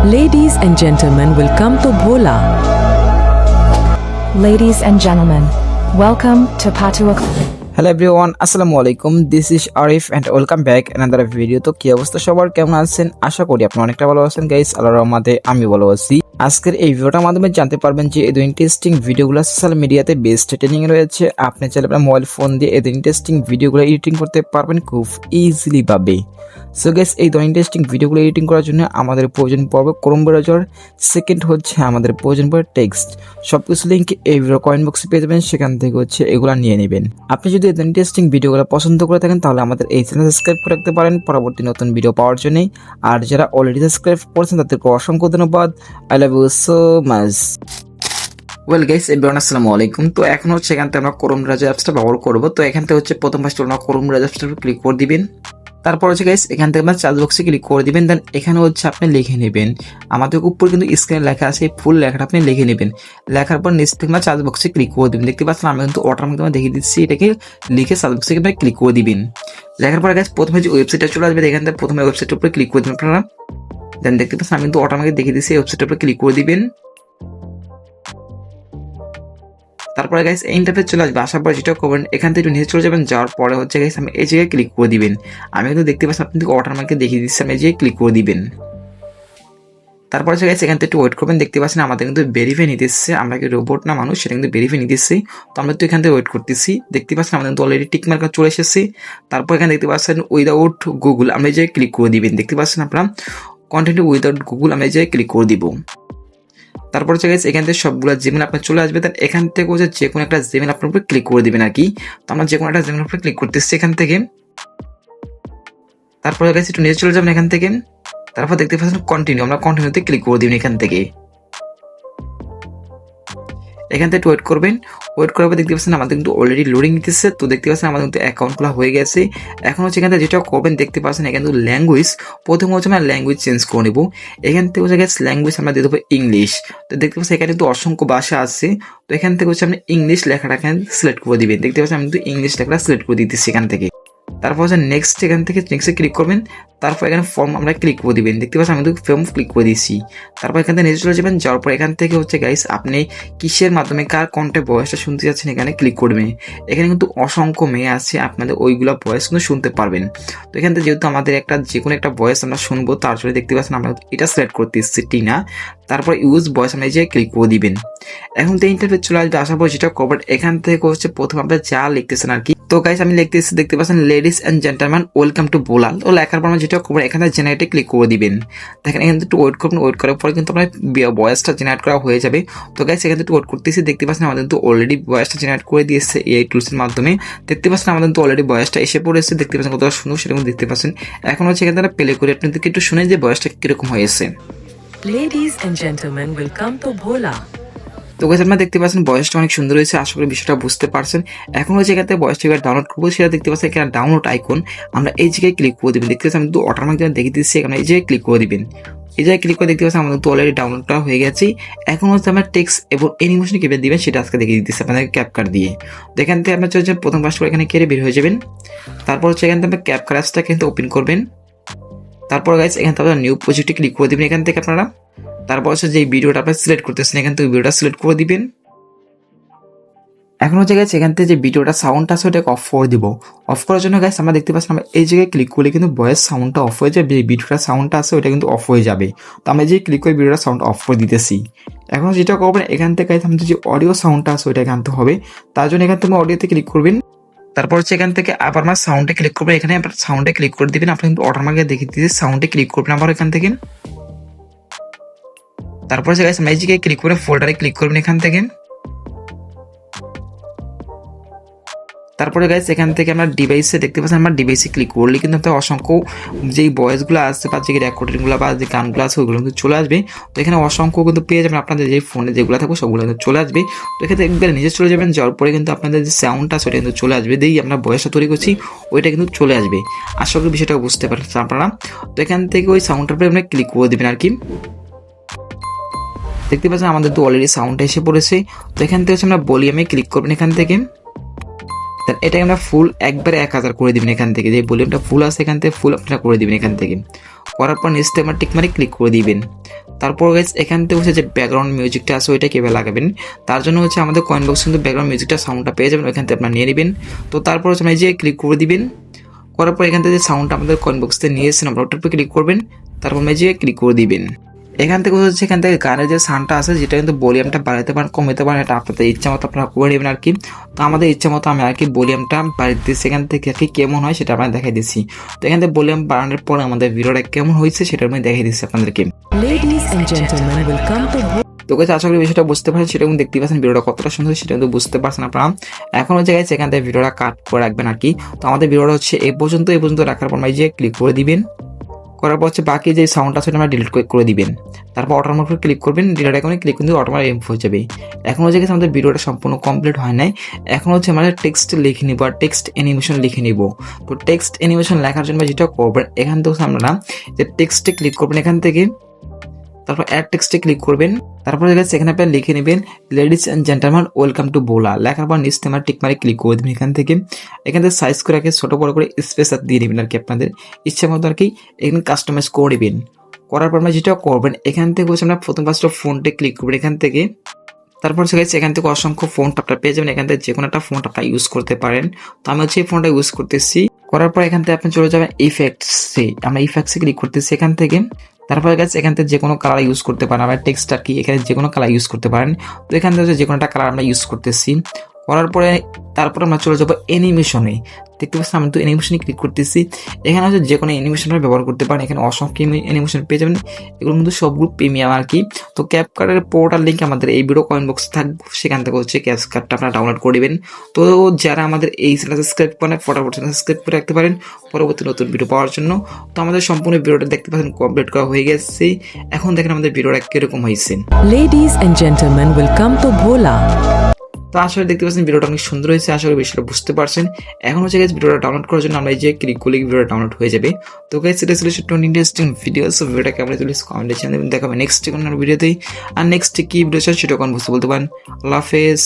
Ladies and gentlemen, welcome to Bhola. Ladies and gentlemen, welcome to Patua. Hello everyone, আসসালামু আলাইকুম। This is Arif and welcome back another video. তো কি অবস্থা সবার, কেমন আছেন? আশা করি আপনারা অনেকটা ভালো আছেন গাইস। আল্লাহর রহমতে আমি ভালো আছি। আজকের এই ভিডিওটার মাধ্যমে জানতে পারবেন যে এই ইন্টারেস্টিং ভিডিওগুলো সোশ্যাল মিডিয়াতে বেস্ট ট্রেন্ডিং রয়েছে। আপনি চাইলে আপনার মোবাইল ফোন দিয়ে এই ইন্টারেস্টিং ভিডিওগুলো এডিটিং করতে পারবেন খুব ইজিলি ভাবে। সো গাইস, এই ইন্টারেস্টিং ভিডিওগুলো এডিটিং করার জন্য আমাদের প্রয়োজন পড়বে ক্রোম ব্রাউজার, সেকেন্ড হচ্ছে আমাদের প্রয়োজন পড়বে টেক্সট। সবকিছু লিঙ্ক এই ভিডিও কমেন্ট বক্সে পেয়ে যাবেন, সেখান থেকে হচ্ছে এগুলো নিয়ে নেবেন। আপনি যদি এই ইন্টারেস্টিং ভিডিওগুলো পছন্দ করে থাকেন তাহলে আমাদের এই চ্যানেল সাবস্ক্রাইব করে রাখতে পারেন পরবর্তী নতুন ভিডিও পাওয়ার জন্য। আর যারা অলরেডি সাবস্ক্রাইব করেছেন তাদেরকে অসংখ্য ধন্যবাদ। I love you so much. Well guys, everyone আসসালামু আলাইকুম। তো এখন হচ্ছে এখান থেকে আমরা ক্রোম ব্রাউজার অ্যাপসটা ব্যবহার করবো। তো এখান থেকে হচ্ছে প্রথম ফার্স্ট আমরা ক্রোম ব্রাউজার অ্যাপসটা ক্লিক করে দিবেন। তারপর হচ্ছে গাইস এখান থেকে আপনার চার্জ বক্সে ক্লিক করে দিবেন। দেন এখানে হচ্ছে আপনি লিখে নেবেন, আমাদের উপর কিন্তু স্ক্রিনে লেখা আছে, ফুল লেখাটা আপনি লিখে নেবেন। লেখার পর নিচ থেকে আপনার চার্জ বক্সে ক্লিক করে দিবেন। দেখতে পাচ্ছেন আমি কিন্তু অটোমেটিক দেখিয়ে দিচ্ছি, এটাকে লিখে চার্জ বক্সে ক্লিক করে দিবেন। লেখার পর গাইস প্রথমে যে ওয়েবসাইটটা চলে আসবে, এখান থেকে প্রথমে ওয়েবসাইটের উপরে ক্লিক করে দিবেন আপনারা। দেন দেখতে পাচ্ছেন আমি কিন্তু অটোমেটিক দেখিয়ে দিচ্ছি, ওয়েবসাইটের উপরে ক্লিক করে দিবেন। তারপরে গাইস এই ইন্টারফেস চলে আসবে, আসার পর যেটা করবেন এখান থেকে একটু নিচে চলে যাবেন। যাওয়ার পরে হচ্ছে গাইস আমি এই জায়গায় ক্লিক করে দিবেন। আমি কিন্তু দেখতে পাচ্ছি আপনি অটোমেটিক দেখিয়ে দিচ্ছি, আমি এই জায়গায় ক্লিক করে দিবেন। তারপরে হচ্ছে গাইস এখান থেকে একটু ওয়েট করবেন। দেখতে পাচ্ছেন আমাদের কিন্তু ভেরিফাই নিতেছে, আমরা কি রোবট না মানুষ সেটা কিন্তু ভেরিফাই নিতেছি। তো আমরা তো এখান থেকে ওয়েট করতেছি। দেখতে পাচ্ছেন আমাদের কিন্তু অলরেডি টিক মার্ক চলে এসেছে। তারপর এখানে দেখতে পাচ্ছেন উইদাউট গুগল, আমরা এই জায়গায় ক্লিক করে দিবেন। দেখতে পাচ্ছেন আপনারা কন্টেন্ট উইদাউট গুগল, আমরা এই জায়গায় ক্লিক করে দিব। তারপর হচ্ছে গাইস এখান থেকে সবগুলো জিমেল আপনার চলে আসবে। দেন এখান থেকে হচ্ছে যে কোনো একটা জিমেল আপনার উপরে ক্লিক করে দিবেন আর কি। তো আমরা যে কোনো একটা জিমেল উপরে ক্লিক করতেছি এখান থেকে। তারপরে গাইস একটু নিচে চলে যাবেন এখান থেকে। তারপর দেখতে পাচ্ছেন কন্টিনিউ, আমরা কন্টিনিউতে ক্লিক করে দিবেন এখান থেকে। এখান থেকে ওয়েট করবেন। ওয়েট করার পর দেখতে পাচ্ছেন আমাদের কিন্তু অলরেডি লোডিং নিতেছে। তো দেখতে পাচ্ছেন আমাদের কিন্তু অ্যাকাউন্ট খোলা হয়ে গেছে। এখন হচ্ছে এখান থেকে যেটা করবেন দেখতে পাচ্ছেন এখানে কিন্তু ল্যাঙ্গুয়েজ, প্রথমে হচ্ছে আমরা ল্যাঙ্গুয়েজ চেঞ্জ করে নেব। এখান থেকে হচ্ছে গেছে ল্যাঙ্গুয়েজ আমরা দিয়ে দেবো ইংলিশ। তো দেখতে পাচ্ছেন এখানে কিন্তু অসংখ্য ভাষা আছে। তো এখান থেকে হচ্ছে আপনি ইংলিশ লেখাটা এখানে সিলেক্ট করে দিবেন। দেখতে পাচ্ছেন আমি কিন্তু ইংলিশ লেখাটা সিলেক্ট করে দিতেছি এখান থেকে। তারপর হচ্ছে নেক্সট, এখান থেকে নেক্সটে ক্লিক করবেন। তারপর এখানে ফর্ম আমরা ক্লিক করে দিবেন। দেখতে পাচ্ছেন আমি কিন্তু ফর্ম ক্লিক করে দিয়েছি। তারপর এখান থেকে নিচে চলে যাবেন। যাওয়ার পর এখান থেকে হচ্ছে গাইস আপনি কিসের মাধ্যমে কার কণ্ঠে ভয়েসটা শুনতে যাচ্ছেন এখানে ক্লিক করবেন। এখানে কিন্তু অসংখ্য মেয়ে আছে, আপনাদের ওইগুলো ভয়েস কিন্তু শুনতে পারবেন। তো এখান থেকে যেহেতু আমাদের একটা যে কোনো একটা ভয়েস আমরা শুনবো, তার জন্য দেখতে পাচ্ছেন আমরা এটা সিলেক্ট করতে এসেছি টিনা। তারপর ইউজ ভয়েস আমরা যে ক্লিক করে দিবেন। এখন তো ইন্টারফেস চলে আসবে, আসার পর যেটা করবেন এখান থেকে হচ্ছে প্রথম আপনারা যা লিখতেছেন আর কি। তো গাইস আমি লিখতেছি, দেখতে পাচ্ছেন ladies and gentleman welcome to বোলাল। তো লেখার পর আমরা যেটা করবেন এখানে জেনারেটে ক্লিক করে দিবেন। দেখেন এখান থেকে একটু ওয়েট করবেন। ওয়েট করার পরে কিন্তু আপনার ভয়েসটা জেনারেট করা হয়ে যাবে। তো গাইস এখান থেকে একটু ওয়েট করতেছি। দেখতে পাচ্ছেন আমাদের কিন্তু অলরেডি ভয়েসটা জেনারেট করে দিয়েছে এই টুলসের মাধ্যমে। দেখতে পাচ্ছেন আমাদের কিন্তু অলরেডি ভয়েসটা এসে পড়েছে। দেখতে পাচ্ছেন কতটা সুন্দর সেটা কিন্তু দেখতে পাচ্ছেন। এখন হচ্ছে এখান থেকে প্লে করে আপনাদেরকে একটু শুনে যে ভয়েসটা কিরকম হয়েছে। Ladies and gentlemen, welcome to Bhola. তো গাইস আপনারা দেখতে পাচ্ছেন ভয়েসটা অনেক সুন্দর হয়েছে, আশা করি বিষয়টা বুঝতে পারছেন। এখন হচ্ছে এখান থেকে ভয়েসটা এবার ডাউনলোড করবো, সেটা দেখতে পাচ্ছেন এখানে ডাউনলোড আইকন, আমরা এই জায়গায় ক্লিক করে দিবেন। দেখতে পাচ্ছেন আমি কিন্তু অটোমেটিক দেখে দিচ্ছি, এখানে এই জায়গায় ক্লিক করে দিবেন। এই জায়গায় ক্লিক করে দেখতে পাচ্ছেন আমাদের তো অলরেডি ডাউনলোডটা হয়ে গেছে। এখন হচ্ছে আমরা টেক্সট এবং অ্যানিমেশন কিভাবে দিবেন সেটা আজকে দেখিয়ে দিচ্ছি আপনাদেরকে ক্যাপকাট দিয়ে। তো এখান থেকে আপনার হচ্ছে প্রথম পাঁচটা এখানে কেড়ে বের হয়ে যাবেন। তারপর হচ্ছে এখান থেকে আপনার ক্যাপকাট অ্যাপসটা কিন্তু ওপেন করবেন। তারপর গাইস এখান থেকে আপনারা নিউ প্রজেক্টে ক্লিক করে দিবেন এখান থেকে আপনারা। তারপর হচ্ছে যে ভিডিওটা আপনারা সিলেক্ট করতেছেন এখান থেকে ভিডিওটা সিলেক্ট করে দিবেন। এখন হচ্ছে গেছে এখান থেকে যে ভিডিওটা সাউন্ডটা আছে ওটাকে অফ করে দিব। অফ করার জন্য গাইস আমরা দেখতে পাচ্ছি আমরা এই জায়গায় ক্লিক করলে কিন্তু ভয়েস সাউন্ডটা অফ হয়ে যাবে, ভিডিওটা সাউন্ডটা আছে ওটা কিন্তু অফ হয়ে যাবে। তো আমরা যে ক্লিক করে ভিডিওটা সাউন্ড অফ করে দিতেছি। এখন যেটা করবেন এখান থেকে গাইস আমাদের যে অডিও সাউন্ডটা আছে ওটাকে আনতে হবে। তার জন্য এখান থেকে অডিওতে ক্লিক করবেন। তারপর হচ্ছে এখান থেকে আবার আমার সাউন্ডে ক্লিক করবেন। এখানে আপনার সাউন্ডে ক্লিক করে দিবেন। আপনি কিন্তু অটোমেটিক দেখে দিতে সাউন্ডে ক্লিক করবেন আবার এখান থেকে। তারপর হচ্ছে গাইস আমরা এই জায়গায় ক্লিক করে ফোল্ডারে ক্লিক করবেন এখান থেকে। তারপরে গাইস এখান থেকে আমরা ডিভাইসে দেখতে পাচ্ছেন, আমরা ডিভাইসে ক্লিক করলে কিন্তু আপনার অসংখ্য যেই ভয়েসগুলো আসছে বা যে রেকর্ডিংগুলো বা যে গানগুলো আছে ওগুলো কিন্তু চলে আসবে। তো এখানে অসংখ্য কিন্তু পেয়ে যাবেন, আপনাদের যে ফোনে যেগুলো থাকবে সবগুলো কিন্তু চলে আসবে। তো এখানে একবার নিজে চলে যাবেন, যাওয়ার পরে কিন্তু আপনাদের যে সাউন্ডটা আছে ওটা কিন্তু চলে আসবে। দিয়েই আমরা ভয়েসটা তৈরি করছি ওইটা কিন্তু চলে আসবে। আশা করি বিষয়টা বুঝতে পারছেন আপনারা। তো এখান থেকে ওই সাউন্ডটার উপরে আমরা ক্লিক করে দেবেন আর কি। দেখতে পাচ্ছেন আমাদের তো অলরেডি সাউন্ডটা এসে পড়েছে। তো এখান থেকে হচ্ছে আমরা ভলিউমে ক্লিক করবেন এখান থেকে। এটাকে আমরা ফুল একবারে 1000 করে দিবেন এখান থেকে। যে ভলিউমটা ফুল আছে এখান থেকে ফুল আপনারা করে দিবেন এখান থেকে। করার পর নেক্সট আমরা টিক মারে ক্লিক করে দিবেন। তারপর গাইস এখান থেকে হচ্ছে যে ব্যাকগ্রাউন্ড মিউজিকটা আছে ওইটা কীভাবে লাগাবেন, তার জন্য হচ্ছে আমাদের কয়েন বক্স কিন্তু ব্যাকগ্রাউন্ড মিউজিকটা সাউন্ডটা পেয়ে যাবেন, ওইখান থেকে আপনারা নিয়ে নেবেন। তো তারপর হচ্ছে আমরা এই যে ক্লিক করে দিবেন, করার পর এখান থেকে যে সাউন্ডটা আমাদের কয়েন বক্সতে নিয়ে এসেছেন আমরা ওটার উপর ক্লিক করবেন, তারপর আমরা যে ক্লিক করে দিবেন। এখান থেকে হচ্ছে এখান থেকে গানের যে সাউন্ডটা আছে যেটা কিন্তু ভলিউমটা বাড়াতে পারেন কমাতে পারেন, এটা আপনাদের ইচ্ছা মতো আপনারা করে নেবেন আর কি। তো আমাদের ইচ্ছা মতো আমি আর কি ভলিউমটা বাড়িয়ে দিচ্ছি, এখান থেকে আর কি কেমন হয় সেটা আপনারা দেখাই দিচ্ছি। তো এখান থেকে ভলিউম বাড়ানোর পরে আমাদের ভিডিওটা কেমন হয়েছে সেটা আমি দেখাই দিচ্ছি আপনাদেরকে। Ladies and gentlemen, welcome to তো গাইস আশা করি বিষয়টা বুঝতে পারছেন, সেটা কিন্তু দেখতে পাচ্ছেন ভিডিওটা কতটা সুন্দর সেটা কিন্তু বুঝতে পারছেন আপনারা। এখন হচ্ছে গাইস এখান থেকে ভিডিওটা কাট করে রাখবেন আর কি। তো আমাদের ভিডিওটা হচ্ছে এই পর্যন্ত রাখার পর এই যে ক্লিক করে দিবেন, করার পর হচ্ছে বাকি যে সাউন্ড আছে আমরা ডিলিট করে দিবেন। তারপর অটোমেটিক করে ক্লিক করবেন, ডিলিট আইকনে ক্লিক কিন্তু অটোমেটিক রিমুভ হয়ে যাবে। এখন হচ্ছে গেছে আমাদের ভিডিওটা সম্পূর্ণ কমপ্লিট হয় নাই, এখন হচ্ছে আমাদের টেক্সট লিখে নিব আর টেক্সট অ্যানিমেশন লিখে নিব। তো টেক্সট অ্যানিমেশন লেখার জন্য যেটা করবেন এখান থেকে আপনারা যে টেক্সটে ক্লিক করবেন, এখান থেকে তারপর অ্যাড টেক্সটে ক্লিক করবেন, তারপর এখানে আপনারা লিখে নেবেন ladies and gentleman welcome to Bhola. লেখার পর নিচে আমার টিক মারে ক্লিক করে দেবেন। এখান থেকে সাইজ করে রাখে ছোটো বড়ো করে স্পেস দিয়ে নেবেন আর কি, আপনাদের ইচ্ছা মতো আর কি এখানে কাস্টমাইজ করে নেবেন। করার পর আমরা যেটা করবেন এখান থেকে হচ্ছে আমরা প্রথম ফার্স্ট ফোনটে ক্লিক করবেন এখান থেকে, তারপর এখান থেকে অসংখ্য ফোন আপনারা পেয়ে যাবেন, এখান থেকে যে কোনো একটা ফোন আপনারা ইউজ করতে পারেন। তো আমি হচ্ছে এই ফোনটা ইউজ করতেছি। করার পর এখান থেকে আপনি চলে যাবেন ইফেক্টসে, আমরা ইফেক্টসে ক্লিক করতেছি এখান থেকে। তারপরে গাছ এখান থেকে যে কোনো কালার ইউজ করতে পারেন, আমরা টেক্সট আর কি এখানে যে কোনো কালার ইউজ করতে পারেন। তো এখান থেকে যে কোনো একটা কালার আমরা ইউজ করতেছি। করার পরে তারপর আমরা চলে যাবো অ্যানিমেশনে, দেখতে পাচ্ছেন আমি তো অ্যানিমেশনে ক্লিক করতেছি। এখানে হচ্ছে যে কোনো অ্যানিমেশন ব্যবহার করতে পারেন, এখানে অসংখ্য অ্যানিমেশন পেয়ে যাবেন, এগুলো কিন্তু সবগুলো প্রিমিয়াম আর কি। তো ক্যাপকার্টের পোর্টাল লিঙ্ক আমাদের এই ভিডিও কমেন্ট বক্সে থাকবে, সেখান থেকে হচ্ছে ক্যাপকার্টটা আপনারা ডাউনলোড করে দেবেন। তো যারা আমাদের এই চ্যানেল সাবস্ক্রাইব করেন ফটাফট সাবস্ক্রাইব করে রাখতে পারেন পরবর্তী নতুন ভিডিও পাওয়ার জন্য। তো আমাদের সম্পূর্ণ ভিডিওটা দেখতে পাচ্ছেন কমপ্লিট করা হয়ে গেছে। এখন দেখেন আমাদের ভিডিওটা কিরকম হয়েছে। Ladies and gentlemen, welcome to Bhola. তো আসলে দেখতে পাচ্ছেন ভিডিওটা অনেক সুন্দর হয়েছে, আশা করি বিষয়টা বুঝতে পারছেন। এখন হচ্ছে গাইস ভিডিওটা ডাউনলোড করার জন্য আমরা এই যে ক্লিক করলে ভিডিওটা ডাউনলোড হয়ে যাবে। তো গাইস এটা ছিল একটা ইন্টারেস্টিং ভিডিও, সো ভিডিওটা কেমন হয়েছে কমেন্টে জানাবেন, দেখাবেন নেক্সট কোন ভিডিওতেই। আর নেক্সট কি ভিডিও সেটা কোন বুঝতে বলতে পারেন। আল্লাহ হাফেজ।